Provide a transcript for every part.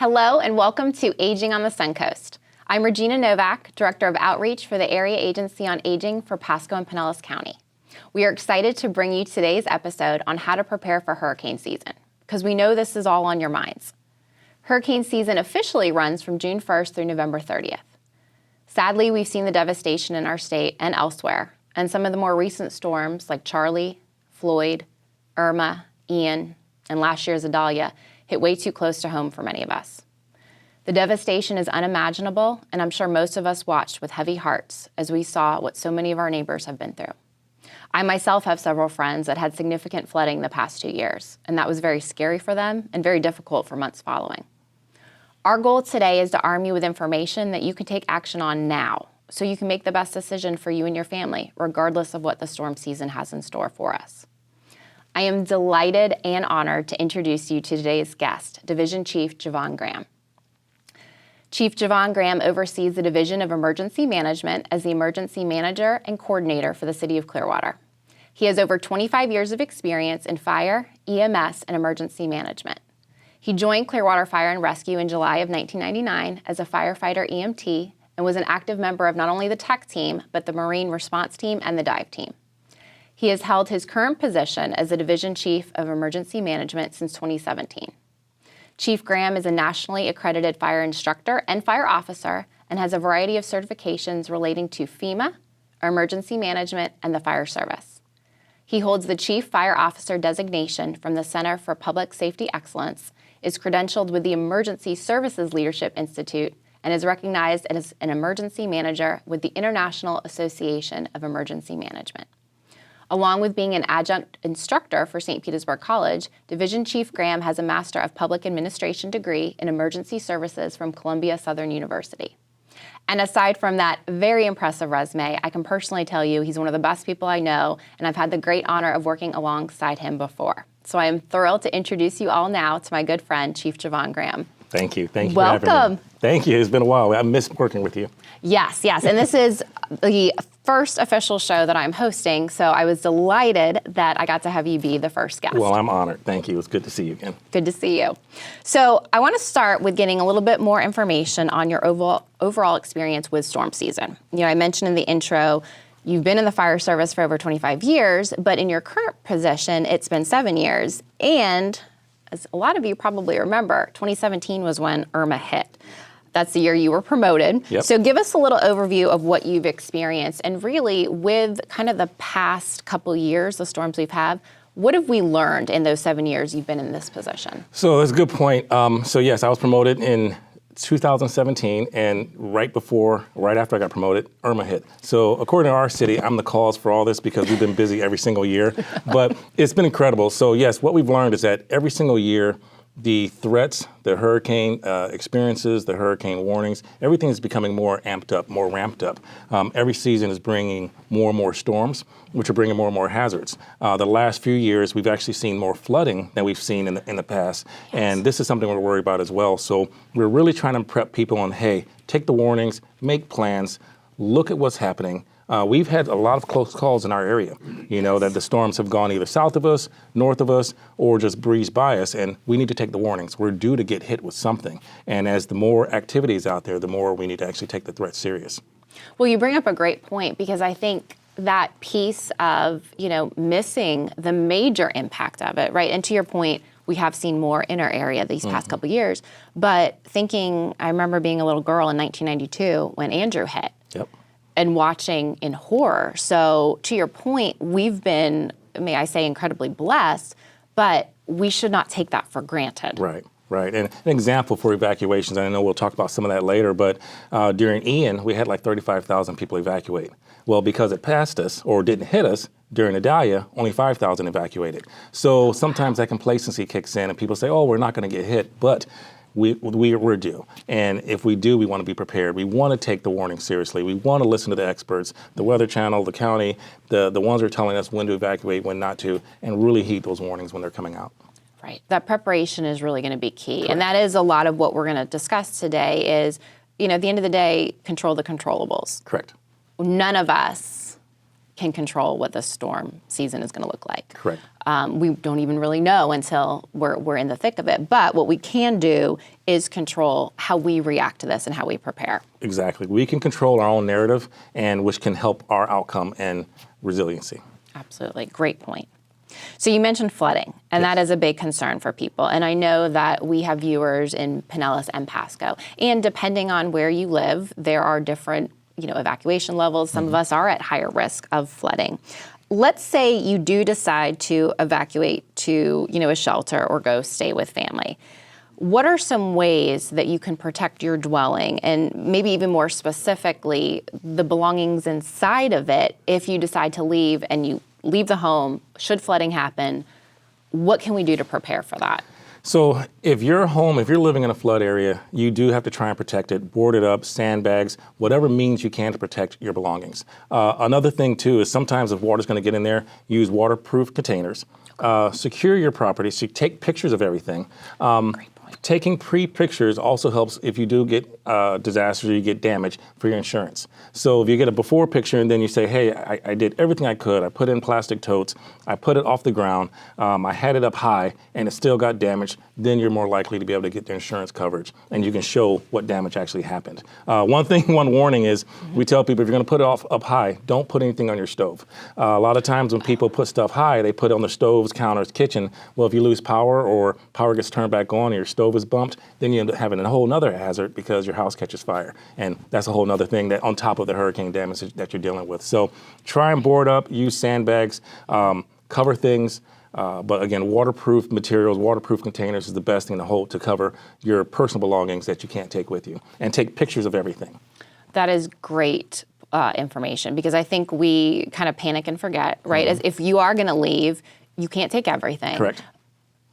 Hello and welcome to Aging on the Suncoast. I'm Regina Novak, Director of Outreach for the Area Agency on Aging for Pasco and Pinellas County. We are excited to bring you today's episode on how to prepare for hurricane season, because we know this is all on your minds. Hurricane season officially runs from June 1st through November 30th. Sadly, we've seen the devastation in our state and elsewhere, and some of the more recent storms like Charlie, Floyd, Irma, Ian, and last year's Idalia hit way too close to home for many of us. The devastation is unimaginable, and I'm sure most of us watched with heavy hearts as we saw what so many of our neighbors have been through. I myself have several friends that had significant flooding the past 2 years, and that was very scary for them and very difficult for months following. Our goal today is to arm you with information that you can take action on now, so you can make the best decision for you and your family, regardless of what the storm season has in store for us. I am delighted and honored to introduce you to today's guest, Division Chief Jevon Graham. Chief Jevon Graham oversees the Division of Emergency Management as the Emergency Manager and Coordinator for the City of Clearwater. He has over 25 years of experience in fire, EMS, and emergency management. He joined Clearwater Fire and Rescue in July of 1999 as a firefighter EMT and was an active member of not only the tech team, but the Marine Response Team and the dive team. He has held his current position as the Division Chief of Emergency Management since 2017. Chief Graham is a nationally accredited fire instructor and fire officer and has a variety of certifications relating to FEMA, emergency management, and the fire service. He holds the Chief Fire Officer designation from the Center for Public Safety Excellence, is credentialed with the Emergency Services Leadership Institute, and is recognized as an emergency manager with the International Association of Emergency Management. Along with being an adjunct instructor for St. Petersburg College, Division Chief Graham has a Master of Public Administration degree in Emergency Services from Columbia Southern University. And aside from that very impressive resume, I can personally tell you he's one of the best people I know, and I've had the great honor of working alongside him before. So I am thrilled to introduce you all now to my good friend, Chief Jevon Graham. Thank you. Thank you Welcome. for having me. Thank you. It's been a while. I miss working with you. Yes. And this is the first official show that I'm hosting, so I was delighted that I got to have you be the first guest. Well, I'm honored. Thank you. It's good to see you again. Good to see you. So I want to start with getting a little bit more information on your overall experience with storm season. You know, I mentioned in the intro, you've been in the fire service for over 25 years, but in your current position, it's been 7 years. And as a lot of you probably remember, 2017 was when Irma hit. That's the year you were promoted. Yep. So give us a little overview of what you've experienced, and really with kind of the past couple years, the storms we've had, what have we learned in those 7 years you've been in this position? So that's a good point. So yes, I was promoted in 2017, and right after I got promoted, Irma hit. So according to our city, I'm the cause for all this because we've been busy every single year, but it's been incredible. So yes, what we've learned is that every single year, the threats, the hurricane experiences, the hurricane warnings, everything is becoming more amped up, more ramped up. Every season is bringing more and more storms, which are bringing more and more hazards. The last few years, we've actually seen more flooding than we've seen in the past. Yes. And this is something we're worried about as well. So we're really trying to prep people on, hey, take the warnings, make plans, look at what's happening. We've had a lot of close calls in our area, you know, that the storms have gone either south of us, north of us, or just breezed by us, and we need to take the warnings. We're due to get hit with something. And as the more activities out there, the more we need to actually take the threat serious. Well, you bring up a great point, because I think that piece of, you know, missing the major impact of it, right? And to your point, we have seen more in our area these past couple of years, but I remember being a little girl in 1992 when Andrew hit. Yep. And watching in horror. So to your point, we've been, may I say, incredibly blessed, but we should not take that for granted. Right. And an example for evacuations, and I know we'll talk about some of that later, but during Ian, we had like 35,000 people evacuate. Well, because it passed us or didn't hit us, during Idalia, only 5,000 evacuated. So sometimes that complacency kicks in and people say, oh, we're not going to get hit, but we're due. And if we do, we want to be prepared. We want to take the warning seriously. We want to listen to the experts, the Weather Channel, the county, the ones who are telling us when to evacuate, when not to, and really heed those warnings when they're coming out. Right. That preparation is really going to be key. Correct. And that is a lot of what we're going to discuss today is, you know, at the end of the day, control the controllables. Correct. None of us can control what the storm season is going to look like. Correct. We don't even really know until we're in the thick of it. But what we can do is control how we react to this and how we prepare. Exactly. We can control our own narrative, and which can help our outcome and resiliency. Absolutely. Great point. So you mentioned flooding, and Yes. that is a big concern for people. And I know that we have viewers in Pinellas and Pasco. And depending on where you live, there are different, evacuation levels. Some of us are at higher risk of flooding. Let's say you do decide to evacuate to, a shelter or go stay with family. What are some ways that you can protect your dwelling, and maybe even more specifically, the belongings inside of it if you decide to leave and you leave the home, should flooding happen? What can we do to prepare for that? So if you're living in a flood area, you do have to try and protect it, board it up, sandbags, whatever means you can to protect your belongings. Another thing too is sometimes if water's going to get in there, use waterproof containers. Secure your property, so you take pictures of everything. Great point. Taking pre-pictures also helps if you do get disasters or you get damage for your insurance. So if you get a before picture and then you say, hey, I did everything I could. I put it in plastic totes. I put it off the ground. I had it up high and it still got damaged. Then you're more likely to be able to get the insurance coverage and you can show what damage actually happened. One warning is we tell people if you're going to put it up high, don't put anything on your stove. A lot of times when people put stuff high, they put it on the stoves, counters, kitchen. Well, if you lose power or power gets turned back on and your stove is bumped, then you end up having a whole nother hazard because your house catches fire. And that's a whole nother thing that on top of the hurricane damage that you're dealing with. So try and board up, use sandbags, cover things. But again, waterproof materials, waterproof containers is the best thing to hold to cover your personal belongings that you can't take with you. And take pictures of everything. That is great information, because I think we kind of panic and forget, right? As if you are going to leave, you can't take everything. Correct.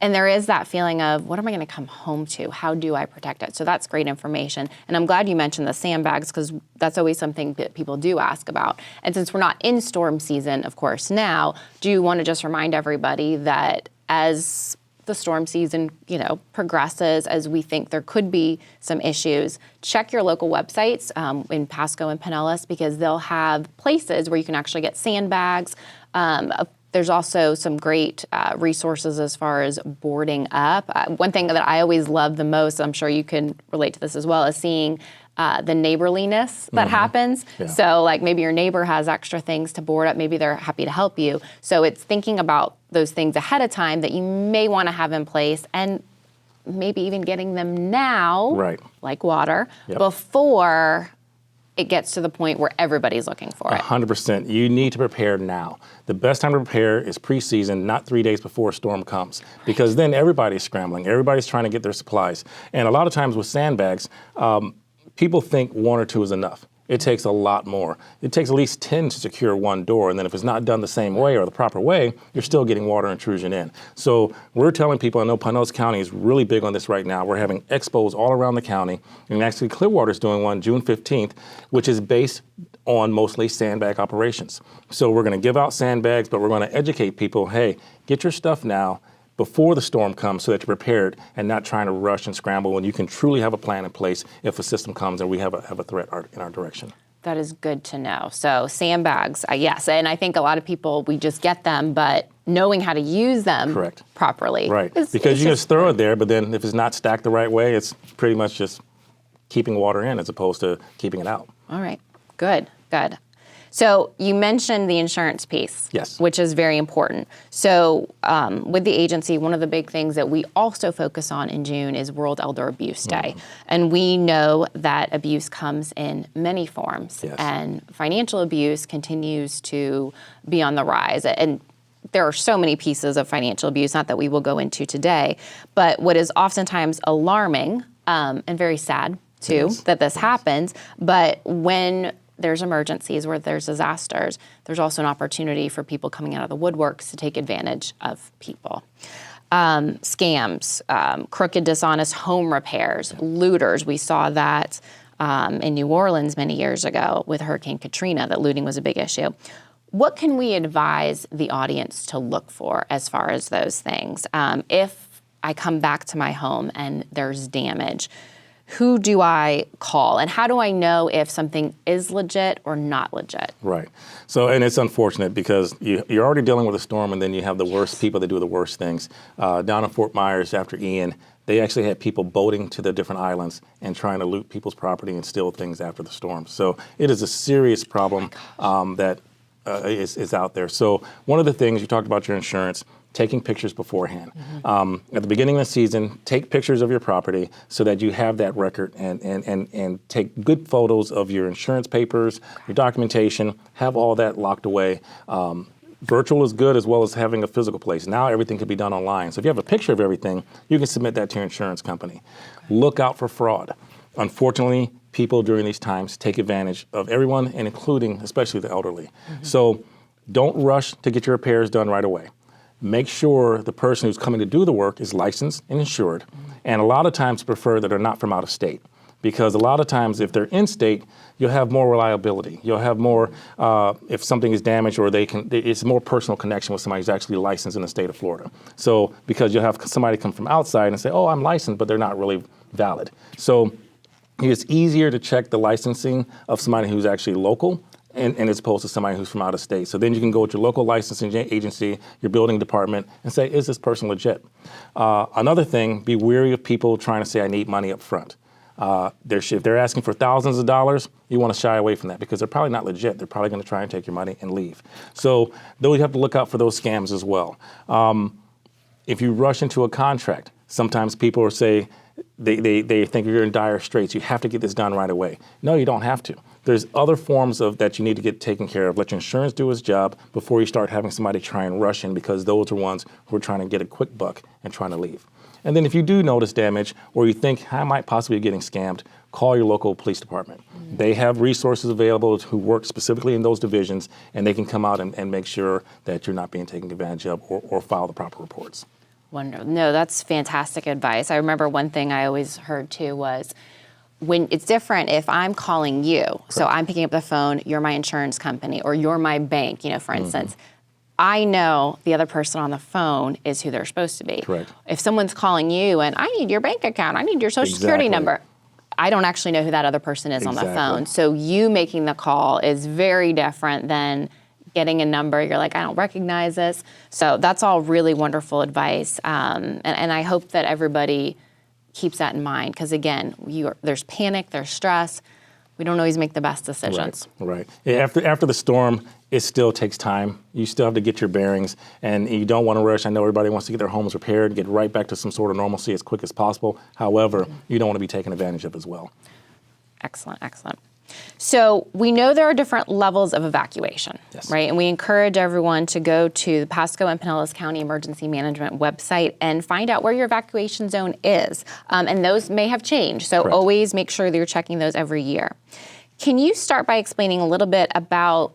And there is that feeling of, what am I going to come home to? How do I protect it? So that's great information. And I'm glad you mentioned the sandbags, because that's always something that people do ask about. And since we're not in storm season, of course, now, do you want to just remind everybody that as the storm season, progresses, as we think there could be some issues, check your local websites in Pasco and Pinellas, because they'll have places where you can actually get sandbags. There's also some great resources as far as boarding up. One thing that I always love the most, I'm sure you can relate to this as well, is seeing the neighborliness that happens. Yeah. So like maybe your neighbor has extra things to board up. Maybe they're happy to help you. So it's thinking about those things ahead of time that you may want to have in place, and maybe even getting them now, Right. like water, Yep. before it gets to the point where everybody's looking for it. 100%. You need to prepare now. The best time to prepare is pre-season, not 3 days before a storm comes, because then everybody's scrambling. Everybody's trying to get their supplies. And a lot of times with sandbags, people think 1 or 2 is enough. It takes a lot more. It takes at least 10 to secure one door, and then if it's not done the same way or the proper way, you're still getting water intrusion in. So we're telling people, I know Pinellas County is really big on this right now. We're having expos all around the county, and actually Clearwater is doing one June 15th, which is based on mostly sandbag operations. So we're going to give out sandbags, but we're going to educate people, hey, get your stuff now before the storm comes so that you're prepared and not trying to rush and scramble when you can truly have a plan in place if a system comes and we have a threat in our direction. That is good to know. So sandbags, yes, and I think a lot of people, we just get them, but knowing how to use them Correct. properly. Right, because you can just throw it there, but then if it's not stacked the right way, it's pretty much just keeping water in as opposed to keeping it out. All right, good. So you mentioned the insurance piece, Yes. which is very important. So with the agency, one of the big things that we also focus on in June is World Elder Abuse Day. And we know that abuse comes in many forms, Yes. and financial abuse continues to be on the rise. And there are so many pieces of financial abuse, not that we will go into today, but what is oftentimes alarming and very sad too, Yes. that this happens, but when there's emergencies, where there's disasters, there's also an opportunity for people coming out of the woodworks to take advantage of people. Scams, crooked, dishonest home repairs, looters. We saw that in New Orleans many years ago with Hurricane Katrina, that looting was a big issue. What can we advise the audience to look for as far as those things? If I come back to my home and there's damage, who do I call and how do I know if something is legit or not legit? Right. So, and it's unfortunate because you're already dealing with a storm and then you have the worst people that do the worst things. Down in Fort Myers after Ian, they actually had people boating to the different islands and trying to loot people's property and steal things after the storm. So it is a serious problem that is out there. So one of the things, you talked about your insurance, taking pictures beforehand. At the beginning of the season, take pictures of your property so that you have that record and take good photos of your insurance papers, your documentation, have all that locked away. Virtual is good as well as having a physical place. Now everything can be done online. So if you have a picture of everything, you can submit that to your insurance company. Look out for fraud. Unfortunately, people during these times take advantage of everyone and including especially the elderly. So don't rush to get your repairs done right away. Make sure the person who's coming to do the work is licensed and insured. And a lot of times prefer that they're not from out of state. Because a lot of times if they're in state, you'll have more reliability. You'll have more, if something is damaged or it's more personal connection with somebody who's actually licensed in the state of Florida. So because you'll have somebody come from outside and say, oh, I'm licensed, but they're not really valid. So it's easier to check the licensing of somebody who's actually local and as opposed to somebody who's from out of state. So then you can go with your local licensing agency, your building department, and say, is this person legit? Another thing, be wary of people trying to say, I need money up front. If they're asking for thousands of dollars, you want to shy away from that because they're probably not legit. They're probably going to try and take your money and leave. So though you have to look out for those scams as well. If you rush into a contract, sometimes people will say, they think you're in dire straits. You have to get this done right away. No, you don't have to. There's other forms of that you need to get taken care of. Let your insurance do its job before you start having somebody try and rush in because those are ones who are trying to get a quick buck and trying to leave. And then if you do notice damage or you think I might possibly be getting scammed, call your local police department. They have resources available who work specifically in those divisions and they can come out and make sure that you're not being taken advantage of or file the proper reports. Wonderful. No, that's fantastic advice. I remember one thing I always heard too was when it's different if I'm calling you, correct. So I'm picking up the phone, you're my insurance company or you're my bank, for instance. I know the other person on the phone is who they're supposed to be. Correct. If someone's calling you and I need your bank account, I need your social security number, I don't actually know who that other person is on the phone. So you making the call is very different than getting a number. You're like, I don't recognize this. So that's all really wonderful advice. And I hope that everybody keeps that in mind because again, there's panic, there's stress. We don't always make the best decisions. Right. Yeah, after the storm, it still takes time. You still have to get your bearings, and you don't want to rush. I know everybody wants to get their homes repaired, get right back to some sort of normalcy as quick as possible. However, you don't want to be taken advantage of as well. Excellent, excellent. So we know there are different levels of evacuation, yes. Right? And we encourage everyone to go to the Pasco and Pinellas County Emergency Management website and find out where your evacuation zone is. And those may have changed, so correct. Always make sure that you're checking those every year. Can you start by explaining a little bit about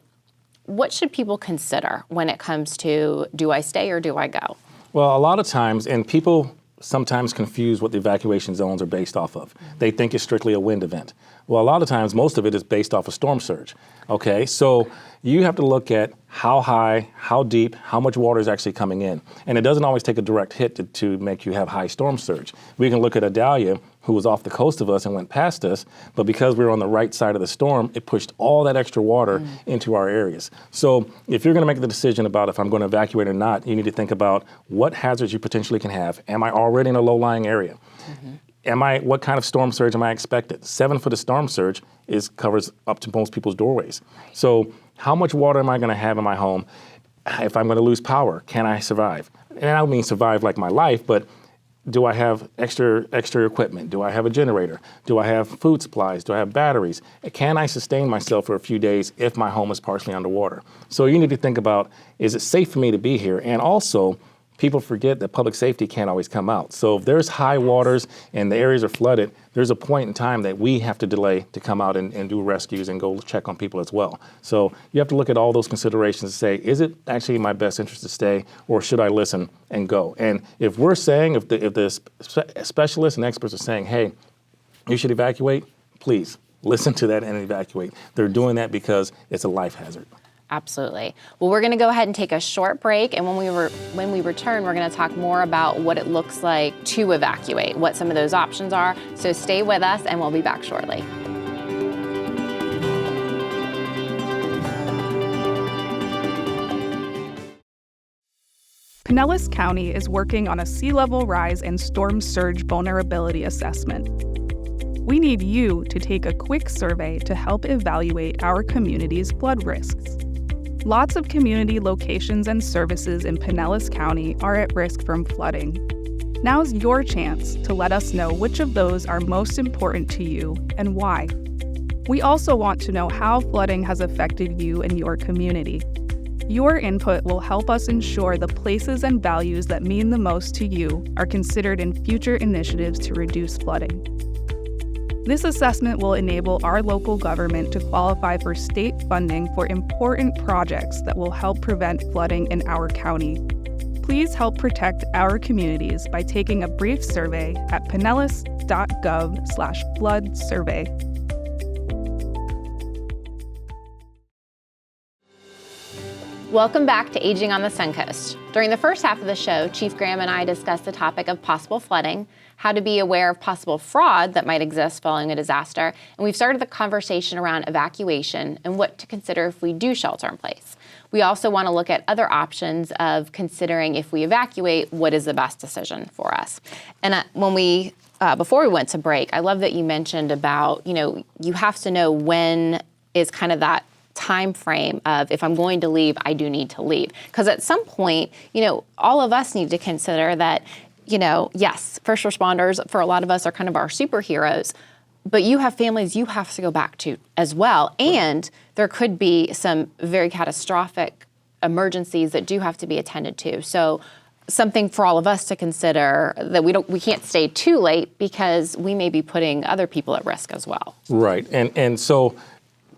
what should people consider when it comes to do I stay or do I go? Well, a lot of times, and people sometimes confuse what the evacuation zones are based off of. They think it's strictly a wind event. Well, a lot of times, most of it is based off a storm surge. Okay, so you have to look at how high, how deep, how much water is actually coming in. And it doesn't always take a direct hit to make you have high storm surge. We can look at Adalia, who was off the coast of us and went past us, but because we were on the right side of the storm, it pushed all that extra water into our areas. So if you're gonna make the decision about if I'm gonna evacuate or not, you need to think about what hazards you potentially can have. Am I already in a low-lying area? What kind of storm surge am I expected? 7 foot of storm surge covers up to most people's doorways. So how much water am I gonna have in my home? If I'm gonna lose power, can I survive? And I don't mean survive like my life, but do I have extra equipment? Do I have a generator? Do I have food supplies? Do I have batteries? Can I sustain myself for a few days if my home is partially underwater? So you need to think about, is it safe for me to be here? And also, people forget that public safety can't always come out. So if there's high waters and the areas are flooded, there's a point in time that we have to delay to come out and do rescues and go check on people as well. So you have to look at all those considerations and say, is it actually in my best interest to stay or should I listen and go? And if we're saying, if the specialists and experts are saying, hey, you should evacuate, please listen to that and evacuate. They're doing that because it's a life hazard. Absolutely. Well, we're going to go ahead and take a short break, and when we return, we're going to talk more about what it looks like to evacuate, what some of those options are. So stay with us, and we'll be back shortly. Pinellas County is working on a sea level rise and storm surge vulnerability assessment. We need you to take a quick survey to help evaluate our community's flood risks. Lots of community locations and services in Pinellas County are at risk from flooding. Now's your chance to let us know which of those are most important to you and why. We also want to know how flooding has affected you and your community. Your input will help us ensure the places and values that mean the most to you are considered in future initiatives to reduce flooding. This assessment will enable our local government to qualify for state funding for important projects that will help prevent flooding in our county. Please help protect our communities by taking a brief survey at pinellas.gov/flood survey. Welcome back to Aging on the Suncoast. During the first half of the show, Chief Graham and I discussed the topic of possible flooding, how to be aware of possible fraud that might exist following a disaster, and we've started the conversation around evacuation and what to consider if we do shelter in place. We also want to look at other options of considering if we evacuate, what is the best decision for us. And before we went to break, I love that you mentioned about, you have to know when is kind of that time frame of if I'm going to leave, I do need to leave. Because at some point, all of us need to consider that, yes, first responders for a lot of us are kind of our superheroes, but you have families you have to go back to as well. And there could be some very catastrophic emergencies that do have to be attended to. So something for all of us to consider that we can't stay too late because we may be putting other people at risk as well. Right. And so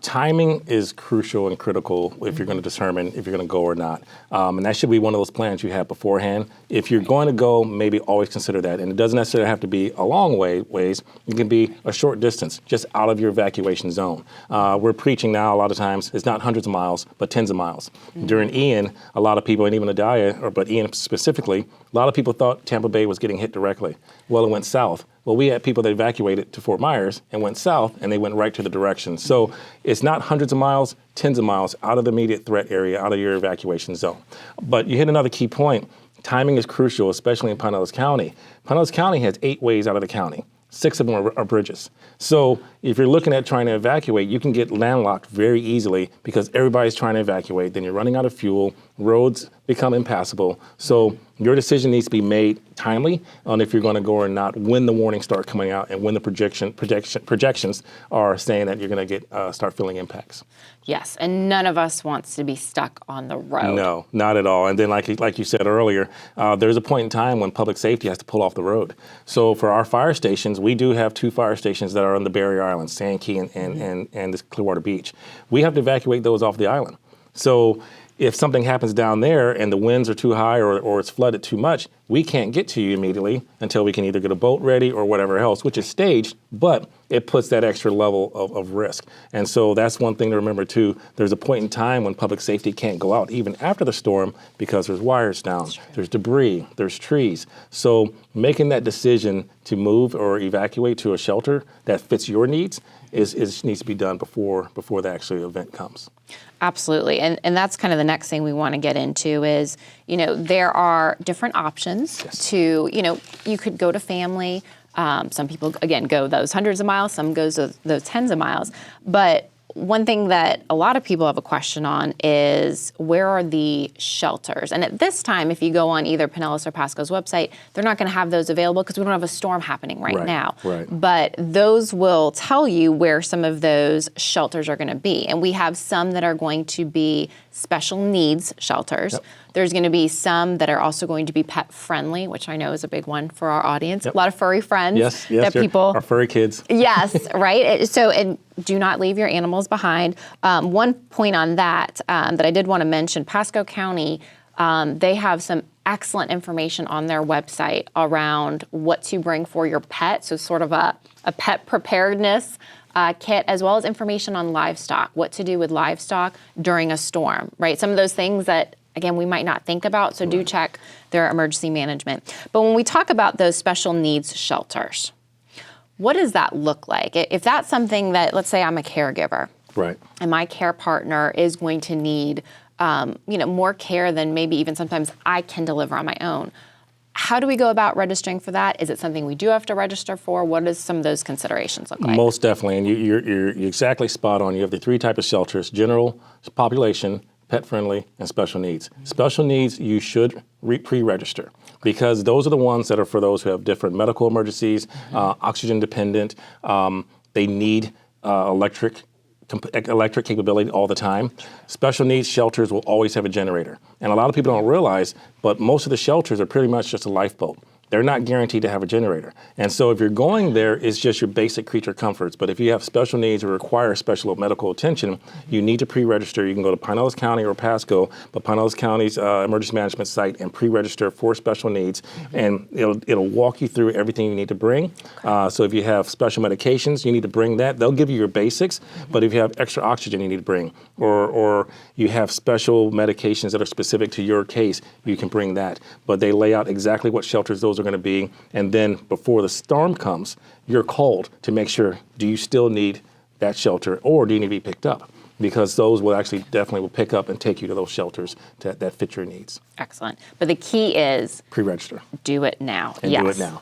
timing is crucial and critical if you're going to determine if you're going to go or not. And that should be one of those plans you have beforehand. If you're going to go, maybe always consider that. And it doesn't necessarily have to be a long ways. It can be a short distance, just out of your evacuation zone. We're preaching now a lot of times, it's not hundreds of miles, but tens of miles. Mm-hmm. During Ian, a lot of people, and even but Ian specifically, a lot of people thought Tampa Bay was getting hit directly. Well, it went south. Well, we had people that evacuated to Fort Myers and went south, and they went right to the direction. So it's not hundreds of miles, tens of miles out of the immediate threat area, out of your evacuation zone. But you hit another key point. Timing is crucial, especially in Pinellas County. Pinellas County has 8 ways out of the county. 6 of them are bridges. So if you're looking at trying to evacuate, you can get landlocked very easily because everybody's trying to evacuate. Then you're running out of fuel. Roads become impassable. So your decision needs to be made timely on if you're going to go or not, when the warnings start coming out and when the projections are saying that you're going to get start feeling impacts. Yes, and none of us wants to be stuck on the road. No, not at all. And then like you said earlier, there's a point in time when public safety has to pull off the road. So for our fire stations, we do have 2 fire stations that are on the barrier islands, Sand Key and this Clearwater Beach. We have to evacuate those off the island. So if something happens down there and the winds are too high or it's flooded too much, we can't get to you immediately until we can either get a boat ready or whatever else, which is staged, but it puts that extra level of risk. And so that's one thing to remember too. There's a point in time when public safety can't go out even after the storm because there's wires down, there's debris, there's trees. So making that decision to move or evacuate to a shelter that fits your needs needs to be done before the actual event comes. Absolutely. And that's kind of the next thing we want to get into is, there are different options to, you could go to family. Some people, again, go those hundreds of miles, some goes those tens of miles. But one thing that a lot of people have a question on is where are the shelters? And at this time, if you go on either Pinellas or Pasco's website, they're not going to have those available because we don't have a storm happening right now. Right. But those will tell you where some of those shelters are going to be. And we have some that are going to be special needs shelters. Yep. There's going to be some that are also going to be pet friendly, which I know is a big one for our audience. Yep. A lot of furry friends. Yes, that people, our furry kids. Yes, right. So do not leave your animals behind. One point on that I did want to mention, Pasco County, they have some excellent information on their website around what to bring for your pet. So sort of a pet preparedness kit, as well as information on livestock, what to do with livestock during a storm, right? Some of those things that, again, we might not think about, so do check their emergency management. But when we talk about those special needs shelters, what does that look like? If that's something that, let's say I'm a caregiver, right, and my care partner is going to need more care than maybe even sometimes I can deliver on my own. How do we go about registering for that? Is it something we do have to register for? What does some of those considerations look like? Most definitely, and you're exactly spot on. You have the 3 types of shelters: general population, pet-friendly, and special needs. Special needs, you should pre-register, because those are the ones that are for those who have different medical emergencies, oxygen dependent. They need electric capability all the time. Special needs shelters will always have a generator. And a lot of people don't realize, but most of the shelters are pretty much just a lifeboat. They're not guaranteed to have a generator. And so if you're going there, it's just your basic creature comforts. But if you have special needs or require special medical attention, you need to pre-register. You can go to Pinellas County or Pasco, but Pinellas County's emergency management site, and pre-register for special needs. And it'll walk you through everything you need to bring. So if you have special medications, you need to bring that. They'll give you your basics, but if you have extra oxygen you need to bring, or you have special medications that are specific to your case, you can bring that. But they lay out exactly what shelters those are going to be, and then before the storm comes, you're called to make sure, do you still need that shelter, or do you need to be picked up? Because those will definitely pick up and take you to those shelters that fit your needs. Excellent. But the key is pre-register. Do it now. And do it now.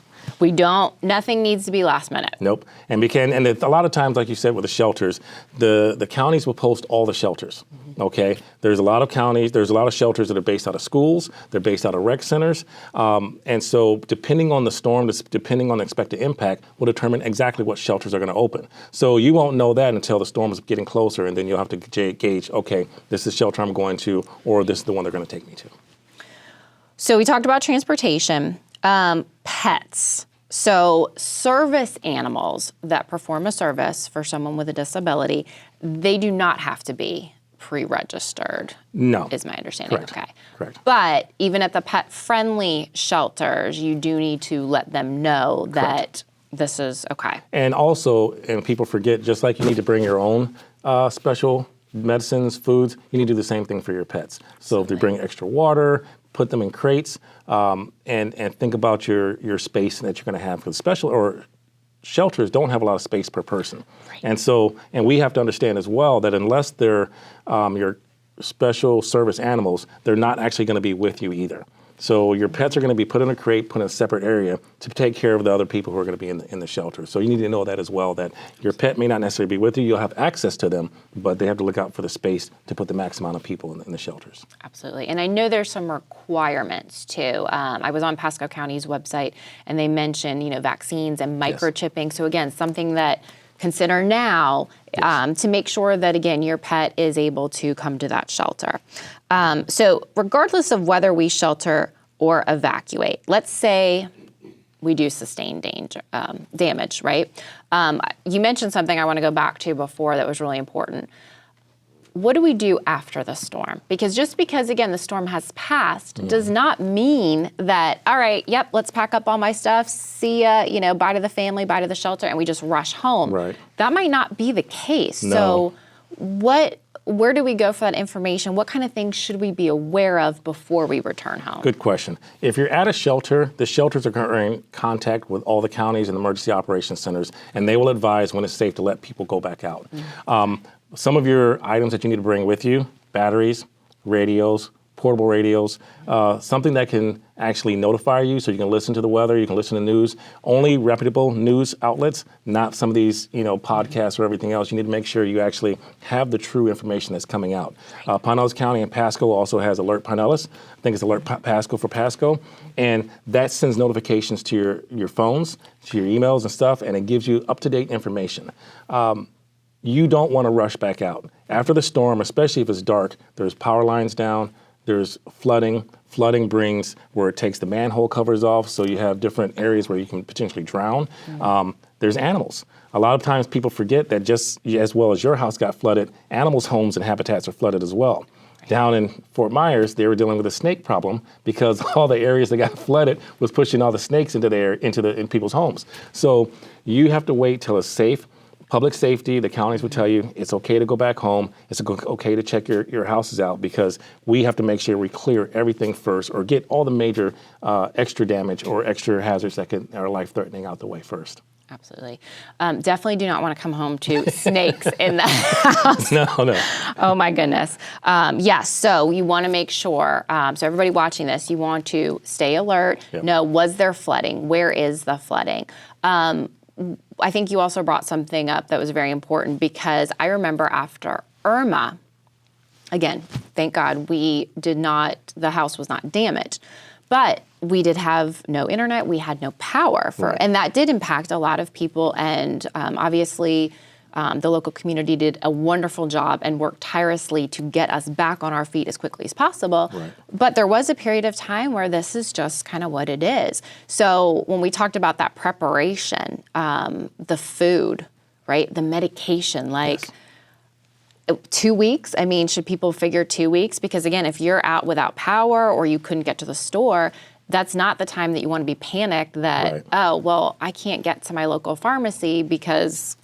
Nothing needs to be last minute. Nope. And a lot of times, like you said, with the shelters, the counties will post all the shelters. Okay. There's a lot of counties, there's a lot of shelters that are based out of schools, they're based out of rec centers. And so depending on the storm, depending on the expected impact, will determine exactly what shelters are going to open. So you won't know that until the storm is getting closer, and then you'll have to gauge, okay, this is the shelter I'm going to, or this is the one they're going to take me to. So we talked about transportation. Pets. So service animals that perform a service for someone with a disability, they do not have to be pre-registered. No. Is my understanding. Correct. Okay. Correct. But even at the pet-friendly shelters, you do need to let them know that this is okay. And also, and people forget, just like you need to bring your own special medicines, foods, you need to do the same thing for your pets. So if they bring extra water, put them in crates, and think about your space that you're going to have. Because shelters don't have a lot of space per person. Right. And we have to understand as well that unless they're your special service animals, they're not actually going to be with you either. So your pets are going to be put in a crate, put in a separate area to take care of the other people who are going to be in the shelter. So you need to know that as well, that your pet may not necessarily be with you. You'll have access to them, but they have to look out for the space to put the max amount of people in the shelters. Absolutely. And I know there's some requirements too. I was on Pasco County's website, and they mentioned, vaccines and microchipping. Yes. So again, something that consider now to make sure that, again, your pet is able to come to that shelter. So regardless of whether we shelter or evacuate, let's say we do sustain damage, right? You mentioned something I want to go back to before that was really important. What do we do after the storm? Because just because, again, the storm has passed does not mean that, all right, yep, let's pack up all my stuff, see ya, bye to the family, bye to the shelter, and we just rush home. Right. That might not be the case. No. So where do we go for that information? What kind of things should we be aware of before we return home? Good question. If you're at a shelter, the shelters are in contact with all the counties and emergency operations centers, and they will advise when it's safe to let people go back out. Some of your items that you need to bring with you: batteries, radios, portable radios, something that can actually notify you so you can listen to the weather, you can listen to news. Only reputable news outlets, not some of these, podcasts or everything else. You need to make sure you actually have the true information that's coming out. Pinellas County and Pasco also has Alert Pinellas. I think it's Alert Pasco for Pasco. And that sends notifications to your phones, to your emails and stuff, and it gives you up-to-date information. You don't want to rush back out. After the storm, especially if it's dark, there's power lines down, there's flooding. Flooding brings where it takes the manhole covers off, so you have different areas where you can potentially drown. There's animals. A lot of times people forget that just as well as your house got flooded, animals' homes and habitats are flooded as well. Down in Fort Myers, they were dealing with a snake problem because all the areas that got flooded was pushing all the snakes in people's homes. So you have to wait till it's safe. Public safety, the counties would tell you it's okay to go back home. It's okay to check your houses out because we have to make sure we clear everything first or get all the major extra damage or extra hazards that are life-threatening out the way first. Absolutely. Definitely do not want to come home to snakes in the house. No. Oh my goodness. Yes, so you want to make sure, so everybody watching this, you want to stay alert, know, was there flooding? Where is the flooding? I think you also brought something up that was very important because I remember after Irma, again, thank God the house was not damaged, but we did have no internet, we had no power and that did impact a lot of people. And obviously the local community did a wonderful job and worked tirelessly to get us back on our feet as quickly as possible. Right. But there was a period of time where this is just kind of what it is. So when we talked about that preparation, the food, right, the medication, like 2 weeks, I mean, should people figure 2 weeks? Because again, if you're out without power or you couldn't get to the store, that's not the time that you want to be panicked that, oh, well, I can't get to my local pharmacy because,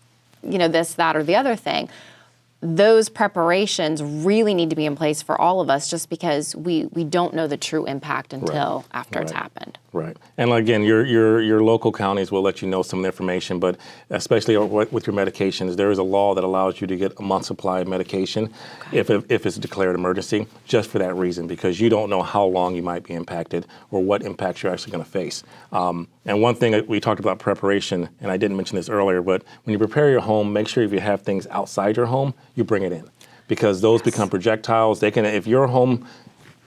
this, that, or the other thing. Those preparations really need to be in place for all of us just because we don't know the true impact until after it's happened. Right. And again, your local counties will let you know some of the information, but especially with your medications, there is a law that allows you to get a month's supply of medication if it's a declared emergency, just for that reason, because you don't know how long you might be impacted or what impacts you're actually going to face. And one thing we talked about preparation, and I didn't mention this earlier, but when you prepare your home, make sure if you have things outside your home, you bring it in, because those become projectiles. They can, if your home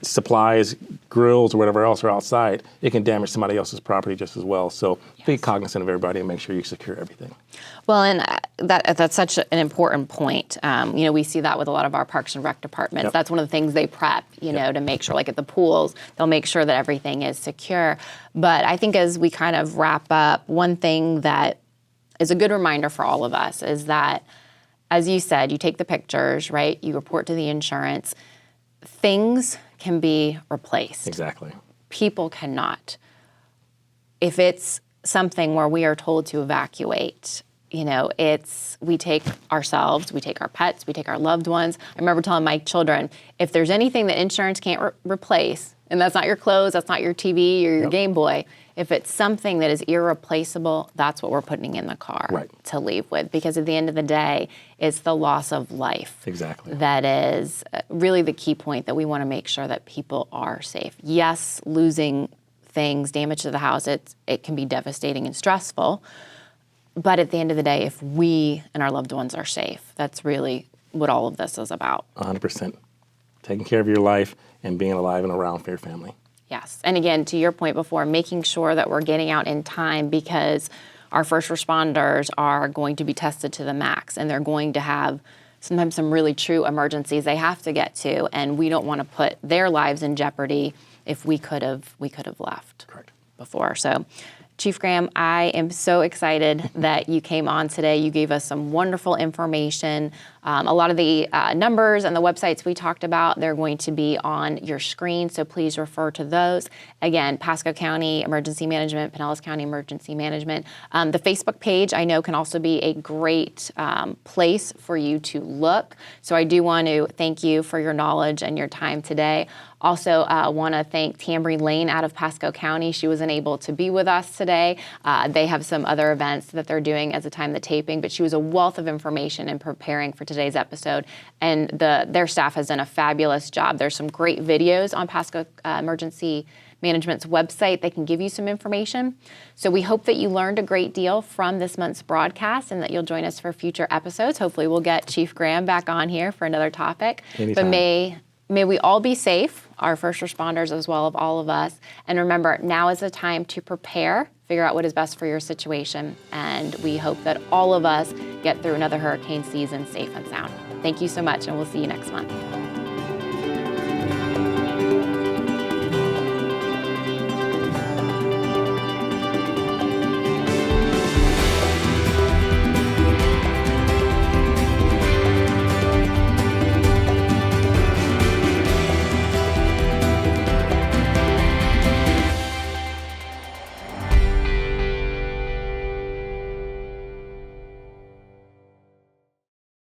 supplies, grills, or whatever else are outside, it can damage somebody else's property just as well. So be cognizant of everybody and make sure you secure everything. Well, and that's such an important point. We see that with a lot of our Parks and Rec departments. That's one of the things they prep, to make sure, like at the pools, they'll make sure that everything is secure. But I think as we kind of wrap up, one thing that is a good reminder for all of us is that, as you said, you take the pictures, right? You report to the insurance. Things can be replaced. Exactly. People cannot. If it's something where we are told to evacuate, we take ourselves, we take our pets, we take our loved ones. I remember telling my children, if there's anything that insurance can't replace, and that's not your clothes, that's not your TV or your Game Boy, if it's something that is irreplaceable, that's what we're putting in the car to leave with. Because at the end of the day, it's the loss of life. Exactly. That is really the key point, that we want to make sure that people are safe. Yes, losing things, damage to the house, it can be devastating and stressful. But at the end of the day, if we and our loved ones are safe, that's really what all of this is about. 100%. Taking care of your life and being alive and around for your family. Yes. And again, to your point before, making sure that we're getting out in time, because our first responders are going to be tested to the max, and they're going to have sometimes some really true emergencies they have to get to, and we don't want to put their lives in jeopardy if we could have left before. So Chief Graham, I am so excited that you came on today. You gave us some wonderful information. A lot of the numbers and the websites we talked about, they're going to be on your screen, so please refer to those. Again, Pasco County Emergency Management, Pinellas County Emergency Management. The Facebook page, I know, can also be a great place for you to look. So I do want to thank you for your knowledge and your time today. Also want to thank Tambrine Lane out of Pasco County. She wasn't able to be with us today. They have some other events that they're doing at the time of the taping, but she was a wealth of information in preparing for today's episode, and their staff has done a fabulous job. There's some great videos on Pasco Emergency Management's website. They can give you some information. So we hope that you learned a great deal from this month's broadcast and that you'll join us for future episodes. Hopefully we'll get Chief Graham back on here for another topic. Anytime. But may we all be safe, our first responders as well as all of us. And remember, now is the time to prepare, figure out what is best for your situation. And we hope that all of us get through another hurricane season safe and sound. Thank you so much, and we'll see you next month.